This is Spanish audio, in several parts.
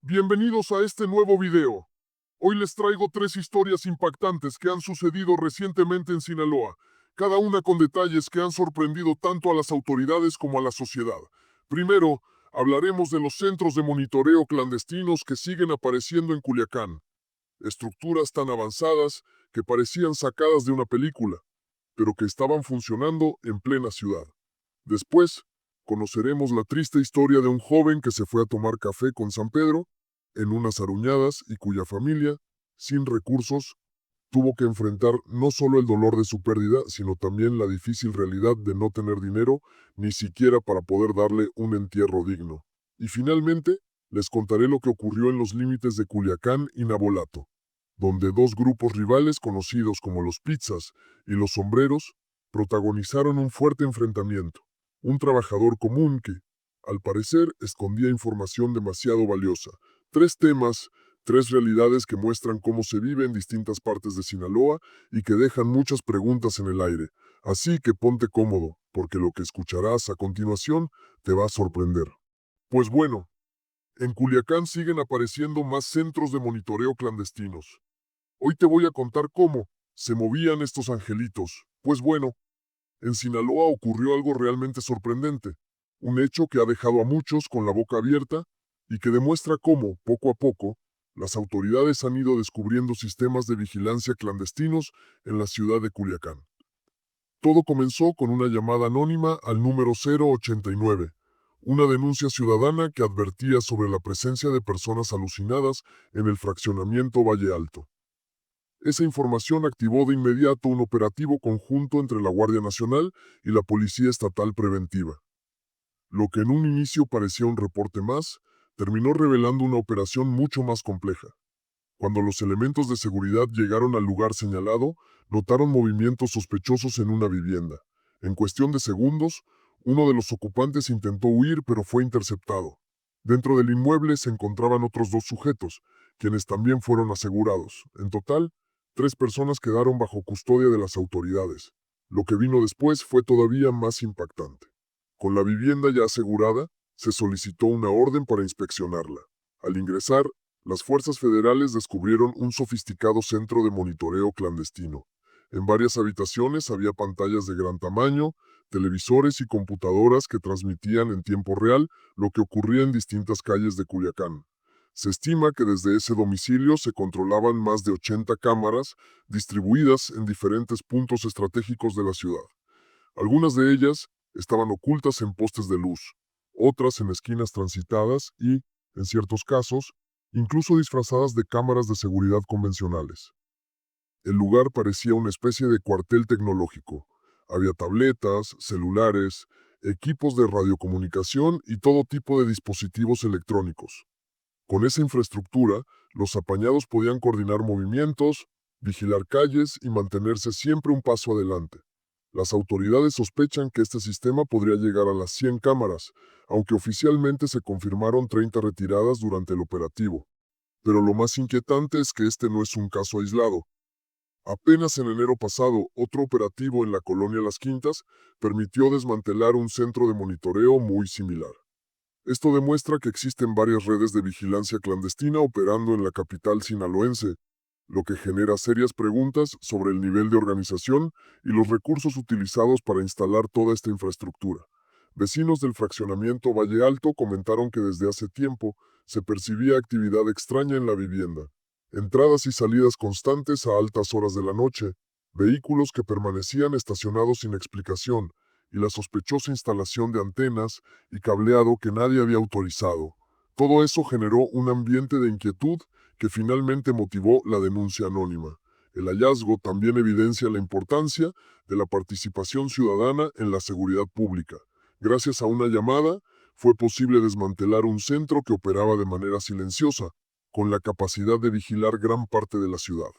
Bienvenidos a este nuevo video. Hoy les traigo 3 historias impactantes que han sucedido recientemente en Sinaloa, cada una con detalles que han sorprendido tanto a las autoridades como a la sociedad. Primero, hablaremos de los centros de monitoreo clandestinos que siguen apareciendo en Culiacán. Estructuras tan avanzadas que parecían sacadas de una película, pero que estaban funcionando en plena ciudad. Después, conoceremos la triste historia de un joven que se fue a tomar café con San Pedro en unas aruñadas y cuya familia, sin recursos, tuvo que enfrentar no solo el dolor de su pérdida, sino también la difícil realidad de no tener dinero ni siquiera para poder darle un entierro digno. Y finalmente, les contaré lo que ocurrió en los límites de Culiacán y Navolato, donde dos grupos rivales conocidos como los Pizzas y los Sombreros protagonizaron un fuerte enfrentamiento. Un trabajador común que, al parecer, escondía información demasiado valiosa. 3 temas, 3 realidades que muestran cómo se vive en distintas partes de Sinaloa y que dejan muchas preguntas en el aire. Así que ponte cómodo, porque lo que escucharás a continuación te va a sorprender. Pues bueno, en Culiacán siguen apareciendo más centros de monitoreo clandestinos. Hoy te voy a contar cómo se movían estos angelitos. Pues bueno, en Sinaloa ocurrió algo realmente sorprendente, un hecho que ha dejado a muchos con la boca abierta y que demuestra cómo, poco a poco, las autoridades han ido descubriendo sistemas de vigilancia clandestinos en la ciudad de Culiacán. Todo comenzó con una llamada anónima al número 089, una denuncia ciudadana que advertía sobre la presencia de personas alucinadas en el fraccionamiento Valle Alto. Esa información activó de inmediato un operativo conjunto entre la Guardia Nacional y la Policía Estatal Preventiva. Lo que en un inicio parecía un reporte más, terminó revelando una operación mucho más compleja. Cuando los elementos de seguridad llegaron al lugar señalado, notaron movimientos sospechosos en una vivienda. En cuestión de segundos, uno de los ocupantes intentó huir pero fue interceptado. Dentro del inmueble se encontraban otros 2 sujetos, quienes también fueron asegurados. En total, 3 personas quedaron bajo custodia de las autoridades. Lo que vino después fue todavía más impactante. Con la vivienda ya asegurada, se solicitó una orden para inspeccionarla. Al ingresar, las fuerzas federales descubrieron un sofisticado centro de monitoreo clandestino. En varias habitaciones había pantallas de gran tamaño, televisores y computadoras que transmitían en tiempo real lo que ocurría en distintas calles de Culiacán. Se estima que desde ese domicilio se controlaban más de 80 cámaras distribuidas en diferentes puntos estratégicos de la ciudad. Algunas de ellas estaban ocultas en postes de luz, otras en esquinas transitadas y, en ciertos casos, incluso disfrazadas de cámaras de seguridad convencionales. El lugar parecía una especie de cuartel tecnológico. Había tabletas, celulares, equipos de radiocomunicación y todo tipo de dispositivos electrónicos. Con esa infraestructura, los apañados podían coordinar movimientos, vigilar calles y mantenerse siempre un paso adelante. Las autoridades sospechan que este sistema podría llegar a las 100 cámaras, aunque oficialmente se confirmaron 30 retiradas durante el operativo. Pero lo más inquietante es que este no es un caso aislado. Apenas en enero pasado, otro operativo en la colonia Las Quintas permitió desmantelar un centro de monitoreo muy similar. Esto demuestra que existen varias redes de vigilancia clandestina operando en la capital sinaloense, lo que genera serias preguntas sobre el nivel de organización y los recursos utilizados para instalar toda esta infraestructura. Vecinos del fraccionamiento Valle Alto comentaron que desde hace tiempo se percibía actividad extraña en la vivienda. Entradas y salidas constantes a altas horas de la noche, vehículos que permanecían estacionados sin explicación, y la sospechosa instalación de antenas y cableado que nadie había autorizado. Todo eso generó un ambiente de inquietud que finalmente motivó la denuncia anónima. El hallazgo también evidencia la importancia de la participación ciudadana en la seguridad pública. Gracias a una llamada, fue posible desmantelar un centro que operaba de manera silenciosa, con la capacidad de vigilar gran parte de la ciudad.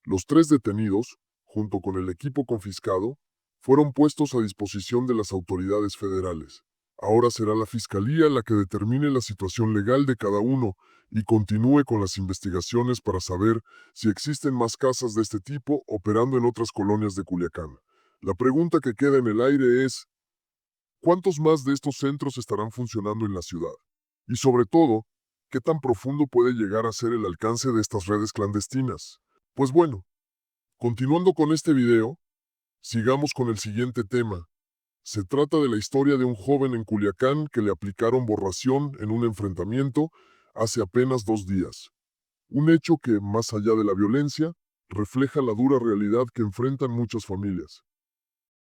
Los 3 detenidos, junto con el equipo confiscado, fueron puestos a disposición de las autoridades federales. Ahora será la Fiscalía la que determine la situación legal de cada uno y continúe con las investigaciones para saber si existen más casas de este tipo operando en otras colonias de Culiacán. La pregunta que queda en el aire es, ¿Cuántos más de estos centros estarán funcionando en la ciudad? Y sobre todo, ¿qué tan profundo puede llegar a ser el alcance de estas redes clandestinas? Pues bueno, continuando con este video, sigamos con el siguiente tema. Se trata de la historia de un joven en Culiacán que le aplicaron borración en un enfrentamiento hace apenas 2 días. Un hecho que, más allá de la violencia, refleja la dura realidad que enfrentan muchas familias.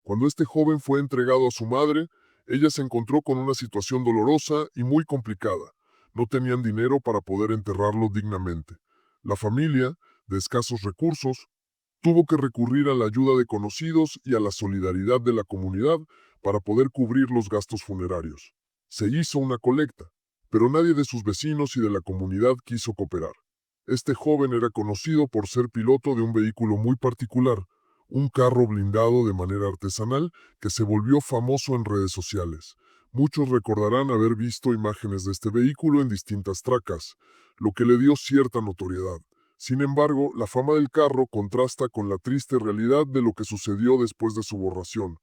Cuando este joven fue entregado a su madre, ella se encontró con una situación dolorosa y muy complicada. No tenían dinero para poder enterrarlo dignamente. La familia, de escasos recursos, tuvo que recurrir a la ayuda de conocidos y a la solidaridad de la comunidad para poder cubrir los gastos funerarios. Se hizo una colecta, pero nadie de sus vecinos y de la comunidad quiso cooperar. Este joven era conocido por ser piloto de un vehículo muy particular, un carro blindado de manera artesanal que se volvió famoso en redes sociales. Muchos recordarán haber visto imágenes de este vehículo en distintas tracas, lo que le dio cierta notoriedad. Sin embargo, la fama del carro contrasta con la triste realidad de lo que sucedió después de su borración.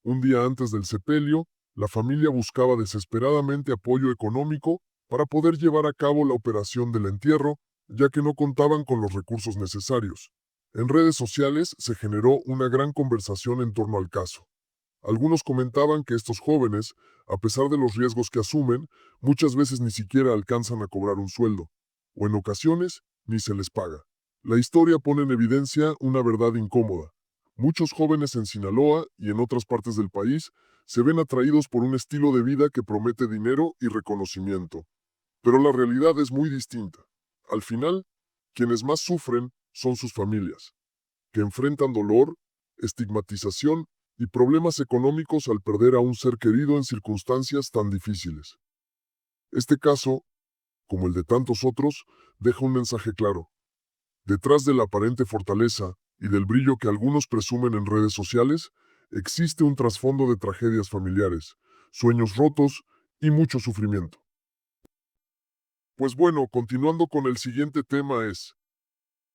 Un día antes del sepelio, la familia buscaba desesperadamente apoyo económico para poder llevar a cabo la operación del entierro, ya que no contaban con los recursos necesarios. En redes sociales se generó una gran conversación en torno al caso. Algunos comentaban que estos jóvenes, a pesar de los riesgos que asumen, muchas veces ni siquiera alcanzan a cobrar un sueldo, o en ocasiones ni se les paga. La historia pone en evidencia una verdad incómoda. Muchos jóvenes en Sinaloa y en otras partes del país se ven atraídos por un estilo de vida que promete dinero y reconocimiento. Pero la realidad es muy distinta. Al final, quienes más sufren son sus familias, que enfrentan dolor, estigmatización y problemas económicos al perder a un ser querido en circunstancias tan difíciles. Este caso, como el de tantos otros, deja un mensaje claro. Detrás de la aparente fortaleza y del brillo que algunos presumen en redes sociales, existe un trasfondo de tragedias familiares, sueños rotos y mucho sufrimiento. Pues bueno, continuando con el siguiente tema es,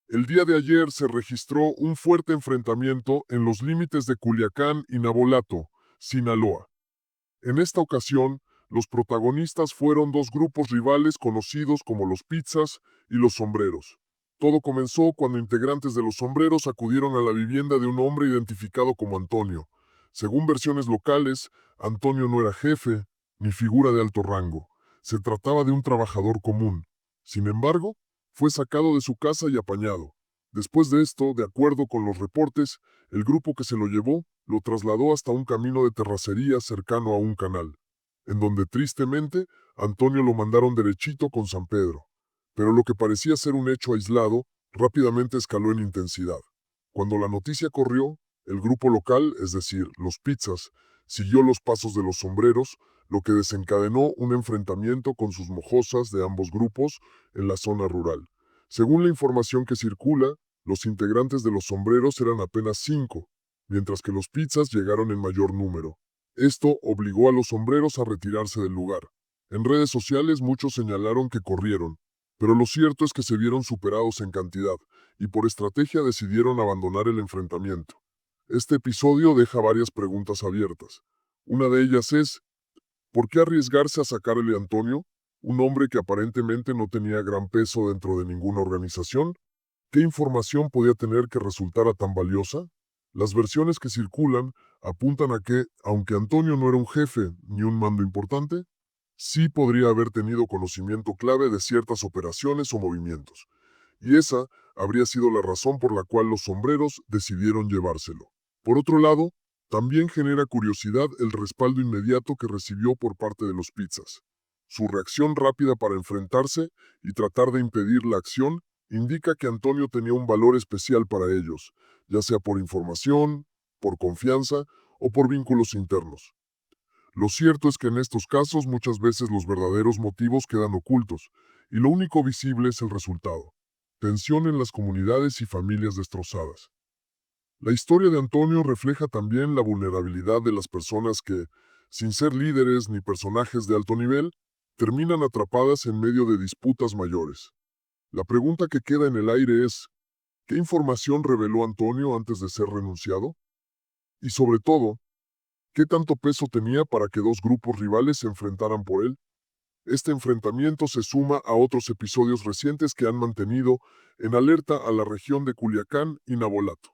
el día de ayer se registró un fuerte enfrentamiento en los límites de Culiacán y Navolato, Sinaloa. En esta ocasión, los protagonistas fueron dos grupos rivales conocidos como los Pizzas y los Sombreros. Todo comenzó cuando integrantes de los Sombreros acudieron a la vivienda de un hombre identificado como Antonio. Según versiones locales, Antonio no era jefe ni figura de alto rango. Se trataba de un trabajador común. Sin embargo, fue sacado de su casa y apañado. Después de esto, de acuerdo con los reportes, el grupo que se lo llevó lo trasladó hasta un camino de terracería cercano a un canal, en donde tristemente Antonio lo mandaron derechito con San Pedro. Pero lo que parecía ser un hecho aislado rápidamente escaló en intensidad. Cuando la noticia corrió, el grupo local, es decir, los Pizzas, siguió los pasos de los Sombreros, lo que desencadenó un enfrentamiento con sus mojosas de ambos grupos en la zona rural. Según la información que circula, los integrantes de los Sombreros eran apenas 5, mientras que los Pizzas llegaron en mayor número. Esto obligó a los Sombreros a retirarse del lugar. En redes sociales muchos señalaron que corrieron, pero lo cierto es que se vieron superados en cantidad y por estrategia decidieron abandonar el enfrentamiento. Este episodio deja varias preguntas abiertas. Una de ellas es, ¿por qué arriesgarse a sacarle a Antonio, un hombre que aparentemente no tenía gran peso dentro de ninguna organización? ¿Qué información podía tener que resultara tan valiosa? Las versiones que circulan apuntan a que, aunque Antonio no era un jefe ni un mando importante, sí podría haber tenido conocimiento clave de ciertas operaciones o movimientos, y esa habría sido la razón por la cual los Sombreros decidieron llevárselo. Por otro lado, también genera curiosidad el respaldo inmediato que recibió por parte de los Pizzas. Su reacción rápida para enfrentarse y tratar de impedir la acción indica que Antonio tenía un valor especial para ellos, ya sea por información, por confianza o por vínculos internos. Lo cierto es que en estos casos muchas veces los verdaderos motivos quedan ocultos y lo único visible es el resultado. Tensión en las comunidades y familias destrozadas. La historia de Antonio refleja también la vulnerabilidad de las personas que, sin ser líderes ni personajes de alto nivel, terminan atrapadas en medio de disputas mayores. La pregunta que queda en el aire es, ¿qué información reveló Antonio antes de ser renunciado? Y sobre todo, ¿Qué tanto peso tenía para que dos grupos rivales se enfrentaran por él? Este enfrentamiento se suma a otros episodios recientes que han mantenido en alerta a la región de Culiacán y Navolato.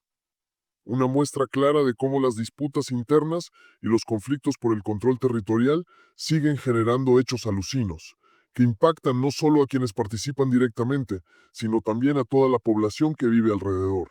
Una muestra clara de cómo las disputas internas y los conflictos por el control territorial siguen generando hechos alucinos, que impactan no solo a quienes participan directamente, sino también a toda la población que vive alrededor.